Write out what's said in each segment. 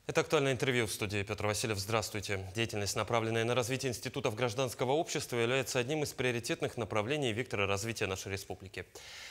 Это актуальное интервью в студии. Петр Васильев. Здравствуйте. Деятельность, направленная на развитие институтов гражданского общества, является одним из приоритетных направлений вектора развития нашей республики.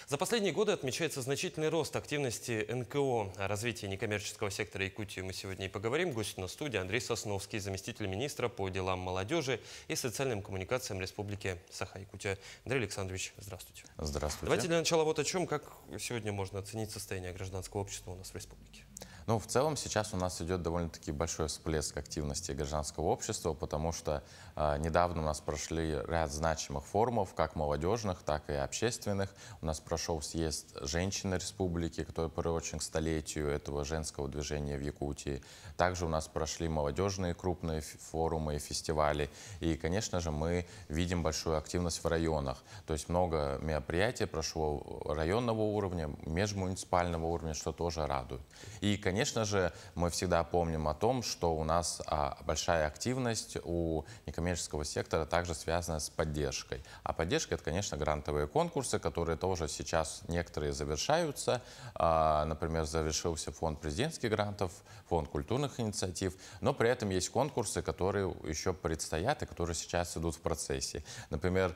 За последние годы отмечается значительный рост активности НКО. О развитии некоммерческого сектора Якутии мы сегодня и поговорим. Гость на студии Андрей Сосновский, заместитель министра по делам молодежи и социальным коммуникациям Республики Саха-Якутия. Андрей Александрович, здравствуйте. Здравствуйте. Давайте для начала вот о чем. Как сегодня можно оценить состояние гражданского общества у нас в республике? Ну, в целом сейчас у нас идет довольно-таки большой всплеск активности гражданского общества, потому что недавно у нас прошли ряд значимых форумов, как молодежных, так и общественных. У нас прошел съезд женщин республики, который приурочен к столетию этого женского движения в Якутии. Также у нас прошли молодежные крупные форумы и фестивали. И, конечно же, мы видим большую активность в районах. То есть много мероприятий прошло районного уровня, межмуниципального уровня, что тоже радует. И, конечно же, мы всегда помним о том, что у нас большая активность у некоммерческого сектора также связана с поддержкой. А поддержка — это, конечно, грантовые конкурсы, которые тоже сейчас некоторые завершаются. Например, завершился фонд президентских грантов, фонд культурных инициатив. Но при этом есть конкурсы, которые еще предстоят и которые сейчас идут в процессе. Например,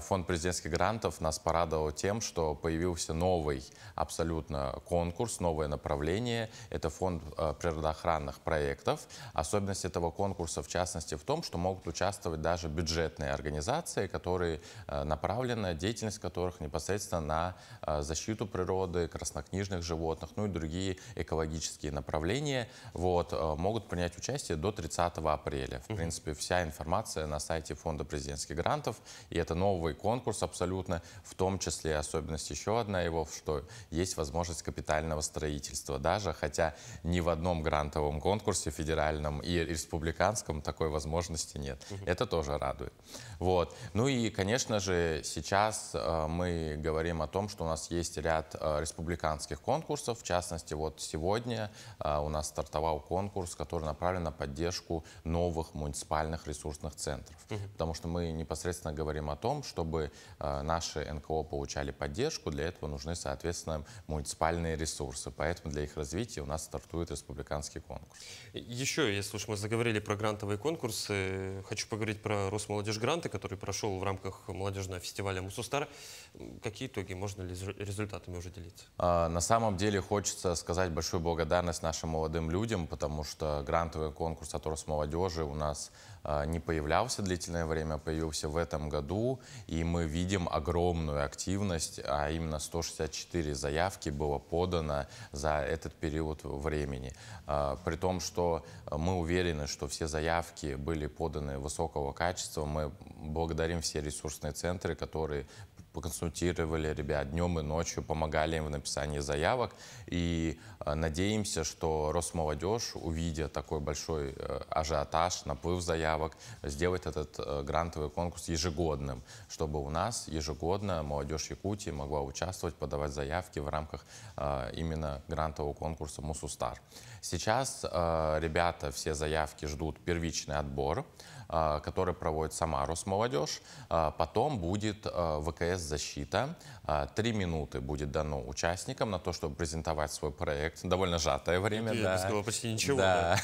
фонд президентских грантов нас порадовал тем, что появился новый абсолютно конкурс, новое направление. Это фонд природоохранных проектов. Особенность этого конкурса, в частности, в том, что могут участвовать даже бюджетные организации, которые направлены, деятельность которых непосредственно на защиту природы, краснокнижных животных, ну и другие экологические направления, могут принять участие до 30 апреля. В принципе, вся информация на сайте фонда президентских грантов. И это новый конкурс абсолютно, в том числе особенность еще одна его, что есть возможность капитального строительства. Даже хотя ни в одном грантовом конкурсе, федеральном и республиканском, такой возможности нет. Это тоже радует. Ну и, конечно же, сейчас мы говорим о том, что у нас есть ряд республиканских конкурсов. В частности, вот сегодня у нас стартовал конкурс, который направлен на поддержку новых муниципальных ресурсных центров. Потому что мы непосредственно говорим о том, чтобы наши НКО получали поддержку. Для этого нужны, соответственно, муниципальные ресурсы. Поэтому для их развития у нас стартует республиканский конкурс. Еще, если уж мы заговорили про грантовые конкурсы, хочу поговорить про Росмолодежгранты, который прошел в рамках молодежного фестиваля «Мусустар». Какие итоги? Можно ли результатами уже делиться? На самом деле хочется сказать большую благодарность нашим молодым людям, потому что грантовый конкурс от Росмолодежи у нас не появлялся длительное время, появился в этом году, и мы видим огромную активность, а именно 164 заявки было подано за этот период времени. При том, что мы уверены, что все заявки были поданы высокого качества, мы благодарим все ресурсные центры, которые консультировали ребят днем и ночью, помогали им в написании заявок. И надеемся, что Росмолодежь, увидя такой большой ажиотаж, наплыв заявок, сделает этот грантовый конкурс ежегодным, чтобы у нас ежегодно молодежь Якутии могла участвовать, подавать заявки в рамках именно грантового конкурса «Мусустар». Сейчас ребята все заявки ждут первичный отбор, который проводит сама Росмолодежь. Потом будет ВКС-защита. 3 минуты будет дано участникам на то, чтобы презентовать свой проект. Довольно сжатое время. Я бы сказал, почти ничего. Да.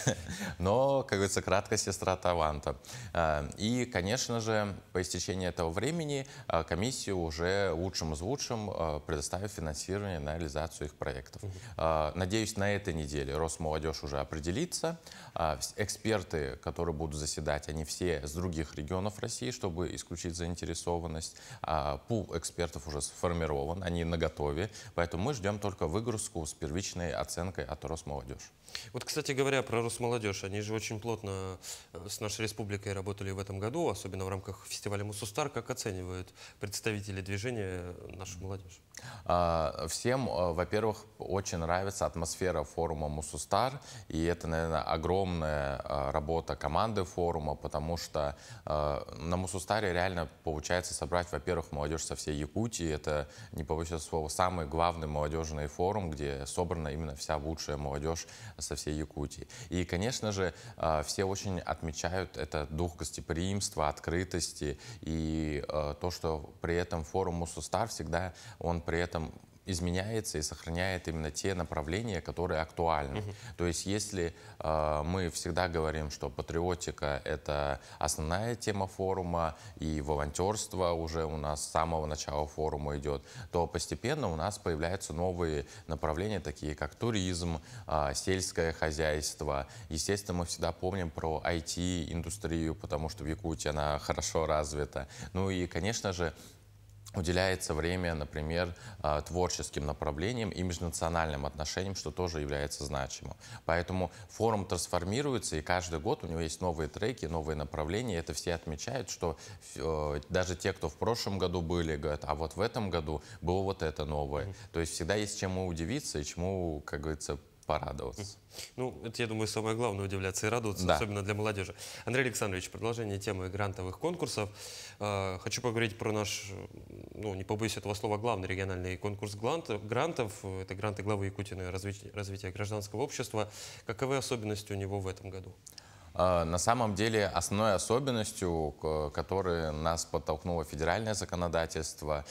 Но, как говорится, краткость сестра таланта. И, конечно же, по истечении этого времени комиссия уже лучшим из лучшим предоставит финансирование на реализацию их проектов. Надеюсь, на этой неделе Росмолодежь уже определится. Эксперты, которые будут заседать, они все с других регионов России, чтобы исключить заинтересованность. Пул экспертов уже сформирован, они наготове, поэтому мы ждем только выгрузку с первичной оценкой от Росмолодежь. Вот, кстати говоря, про Росмолодежь. Они же очень плотно с нашей республикой работали в этом году, особенно в рамках фестиваля «Мусустар». Как оценивают представители движения нашу молодежь? Всем, во-первых, очень нравится атмосфера форума «Мусустар», и это, наверное, огромная работа команды форума, потому что на «Мусустаре» реально получается собрать, во-первых, молодежь со всей Якутии. Это, не побоюсь слова, самый главный молодежный форум, где собрана именно вся лучшая молодежь со всей Якутии. И, конечно же, все очень отмечают этот дух гостеприимства, открытости и то, что при этом форум «Мусустар» всегда, он при этом изменяется и сохраняет именно те направления, которые актуальны. То есть если мы всегда говорим, что патриотика — это основная тема форума, и волонтерство уже у нас с самого начала форума идет, то постепенно у нас появляются новые направления, такие как туризм, сельское хозяйство. Естественно, мы всегда помним про IT-индустрию, потому что в Якутии она хорошо развита. Ну и, конечно же, уделяется время, например, творческим направлениям и межнациональным отношениям, что тоже является значимым. Поэтому форум трансформируется, и каждый год у него есть новые треки, новые направления. Это все отмечают, что даже те, кто в прошлом году были, говорят, а вот в этом году было вот это новое. То есть всегда есть чему удивиться и чему, как говорится, порадоваться. Ну, это, я думаю, самое главное — удивляться и радоваться, Да. особенно для молодежи. Андрей Александрович, продолжение темы грантовых конкурсов. Хочу поговорить про наш, ну, не побоюсь этого слова, главный региональный конкурс грантов. Это гранты главы Якутии на развитие гражданского общества. Каковы особенности у него в этом году? На самом деле основной особенностью, которой нас подтолкнуло федеральное законодательство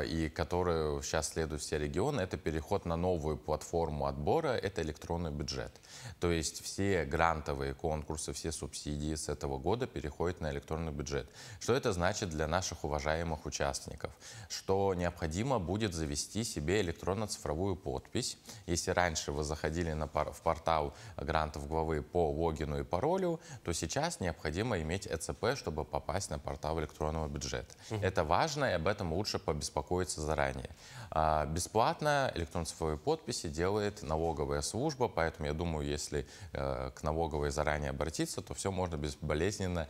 и которую сейчас следуют все регионы, это переход на новую платформу отбора, это электронный бюджет. То есть все грантовые конкурсы, все субсидии с этого года переходят на электронный бюджет. Что это значит для наших уважаемых участников? Что необходимо будет завести себе электронно-цифровую подпись. Если раньше вы заходили в портал грантов главы по логину и паролю, то сейчас необходимо иметь ЭЦП, чтобы попасть на портал электронного бюджета. Это важно, и об этом лучше побеспокоиться заранее. Бесплатно электронно-цифровые подписи делает налоговая служба, поэтому я думаю, если к налоговой заранее обратиться, то все можно безболезненно,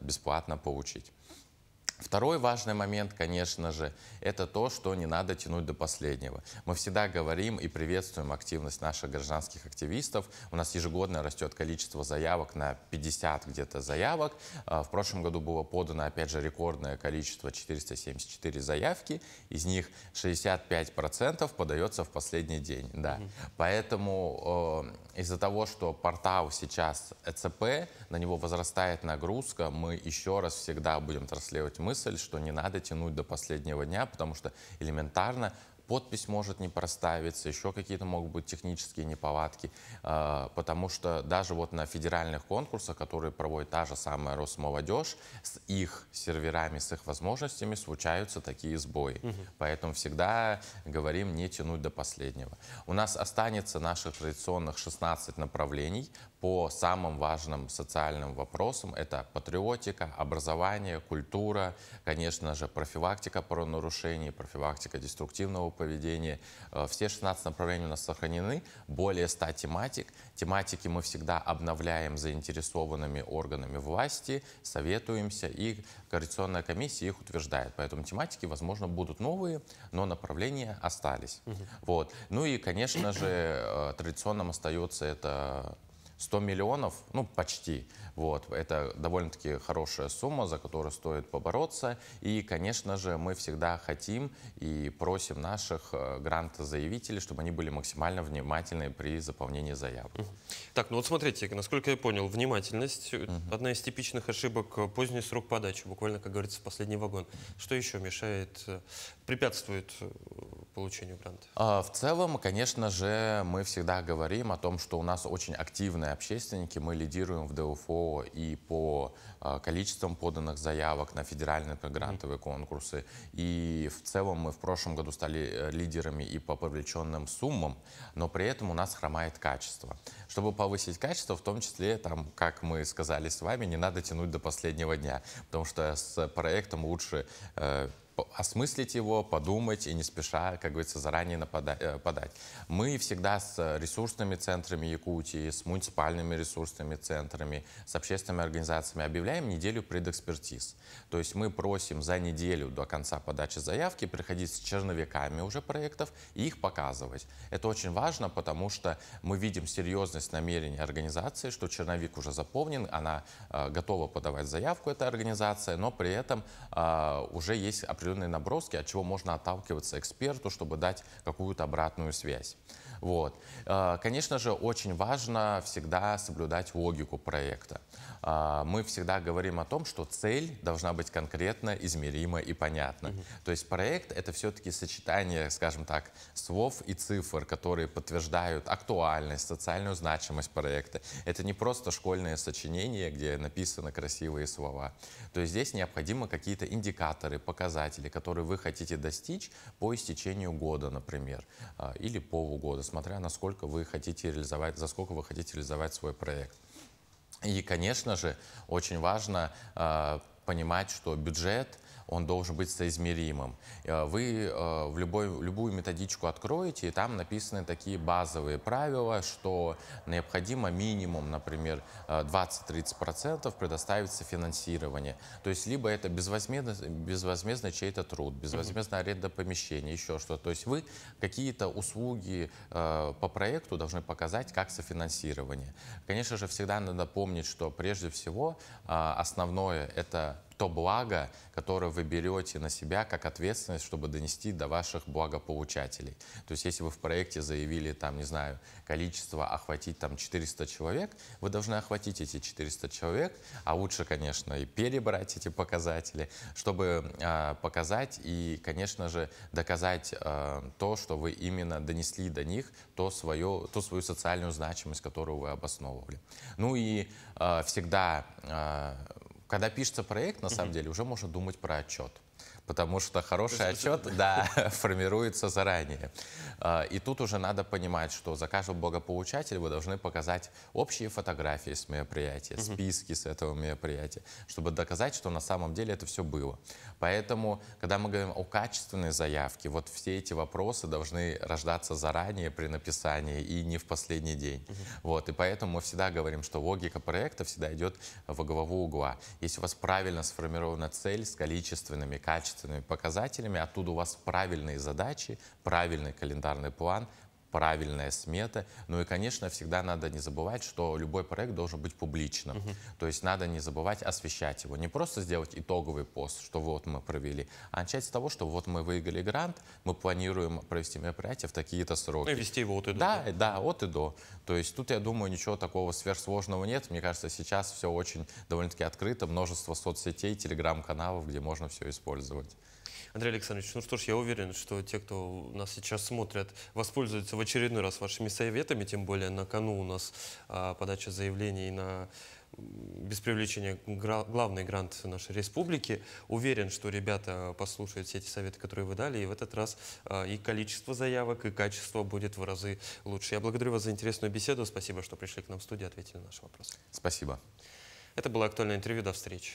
бесплатно получить. Второй важный момент, конечно же, это то, что не надо тянуть до последнего. Мы всегда говорим и приветствуем активность наших гражданских активистов. У нас ежегодно растет количество заявок на 50 где-то заявок. В прошлом году было подано, опять же, рекордное количество, 474 заявки. Из них 65% подается в последний день. Да. Поэтому из-за того, что портал сейчас ЭЦП, на него возрастает нагрузка, мы еще раз всегда будем транслировать мысль, что не надо тянуть до последнего дня, потому что элементарно подпись может не проставиться, еще какие-то могут быть технические неполадки, потому что даже вот на федеральных конкурсах, которые проводит та же самая Росмолодежь, с их серверами, с их возможностями случаются такие сбои. Поэтому всегда говорим не тянуть до последнего. У нас останется наших традиционных 16 направлений по самым важным социальным вопросам. Это патриотика, образование, культура, конечно же, профилактика правонарушений, профилактика деструктивного поведения. Все 16 направлений у нас сохранены, более 100 тематик. Тематики мы всегда обновляем заинтересованными органами власти, советуемся, и Координационная комиссия их утверждает. Поэтому тематики, возможно, будут новые, но направления остались. Вот. Ну и, конечно же, традиционным остается это 100 миллионов, ну почти. Вот. Это довольно-таки хорошая сумма, за которую стоит побороться. И, конечно же, мы всегда хотим и просим наших грантозаявителей, чтобы они были максимально внимательны при заполнении заявок. Так, ну вот смотрите, насколько я понял, внимательность – одна из типичных ошибок, поздний срок подачи, буквально, как говорится, в последний вагон. Что еще мешает, препятствует получению гранта? В целом, конечно же, мы всегда говорим о том, что у нас очень активные общественники, мы лидируем в ДУФО и по количествам поданных заявок на федеральные грантовые конкурсы. И в целом мы в прошлом году стали лидерами и по привлеченным суммам, но при этом у нас хромает качество. Чтобы повысить качество, в том числе, там, как мы сказали с вами, не надо тянуть до последнего дня, потому что с проектом лучше осмыслить его, подумать и не спеша, как говорится, заранее подать. Мы всегда с ресурсными центрами Якутии, с муниципальными ресурсными центрами, с общественными организациями объявляем неделю предэкспертиз. То есть мы просим за неделю до конца подачи заявки приходить с черновиками уже проектов и их показывать. Это очень важно, потому что мы видим серьезность намерений организации, что черновик уже заполнен, она готова подавать заявку, эта организация, но при этом уже есть определенные наброски, от чего можно отталкиваться эксперту, чтобы дать какую-то обратную связь. Вот. Конечно же, очень важно всегда соблюдать логику проекта. Мы всегда говорим о том, что цель должна быть конкретно, измерима и понятна. То есть проект — это все-таки сочетание, скажем так, слов и цифр, которые подтверждают актуальность, социальную значимость проекта. Это не просто школьное сочинение, где написаны красивые слова. То есть здесь необходимы какие-то индикаторы, показатели, которые вы хотите достичь по истечению года, например, или полугода, смотря на сколько вы хотите реализовать, за сколько вы хотите реализовать свой проект. И, конечно же, очень важно понимать, что бюджет, он должен быть соизмеримым. Вы любую методичку откроете, и там написаны такие базовые правила, что необходимо минимум, например, 20-30% предоставить софинансирование. То есть либо это безвозмездный чей-то труд, безвозмездная аренда помещения, еще что-то. То есть вы какие-то услуги по проекту должны показать как софинансирование. Конечно же, всегда надо помнить, что прежде всего основное — это то благо, которое вы берете на себя как ответственность, чтобы донести до ваших благополучателей. То есть если вы в проекте заявили, там, не знаю, количество охватить там 400 человек, вы должны охватить эти 400 человек, а лучше, конечно, и перебрать эти показатели, чтобы показать и, конечно же, доказать то, что вы именно донесли до них, ту свою социальную значимость, которую вы обосновывали. Ну и всегда... Когда пишется проект, на самом деле, уже можно думать про отчет. Потому что хороший отчет, да, формируется заранее. И тут уже надо понимать, что за каждого благополучателя вы должны показать общие фотографии с мероприятия, списки с этого мероприятия, чтобы доказать, что на самом деле это все было. Поэтому, когда мы говорим о качественной заявке, вот все эти вопросы должны рождаться заранее при написании и не в последний день. Вот, и поэтому мы всегда говорим, что логика проекта всегда идет во главу угла. Если у вас правильно сформирована цель с количественными, качественными показателями, оттуда у вас правильные задачи, правильный календарный план, правильная смета. Ну и, конечно, всегда надо не забывать, что любой проект должен быть публичным. То есть надо не забывать освещать его. Не просто сделать итоговый пост, что вот мы провели, а начать с того, что вот мы выиграли грант, мы планируем провести мероприятие в такие-то сроки. Ну и вести его от и до. Да, да, от и до. То есть тут, я думаю, ничего такого сверхсложного нет. Мне кажется, сейчас все очень довольно-таки открыто. Множество соцсетей, телеграм-каналов, где можно все использовать. Андрей Александрович, ну что ж, я уверен, что те, кто нас сейчас смотрят, воспользуются в очередной раз вашими советами, тем более на кону у нас подача заявлений на без привлечения главный грант нашей республики. Уверен, что ребята послушают все эти советы, которые вы дали, и в этот раз и количество заявок, и качество будет в разы лучше. Я благодарю вас за интересную беседу. Спасибо, что пришли к нам в студию, ответили на наши вопросы. Спасибо. Это было актуальное интервью. До встречи.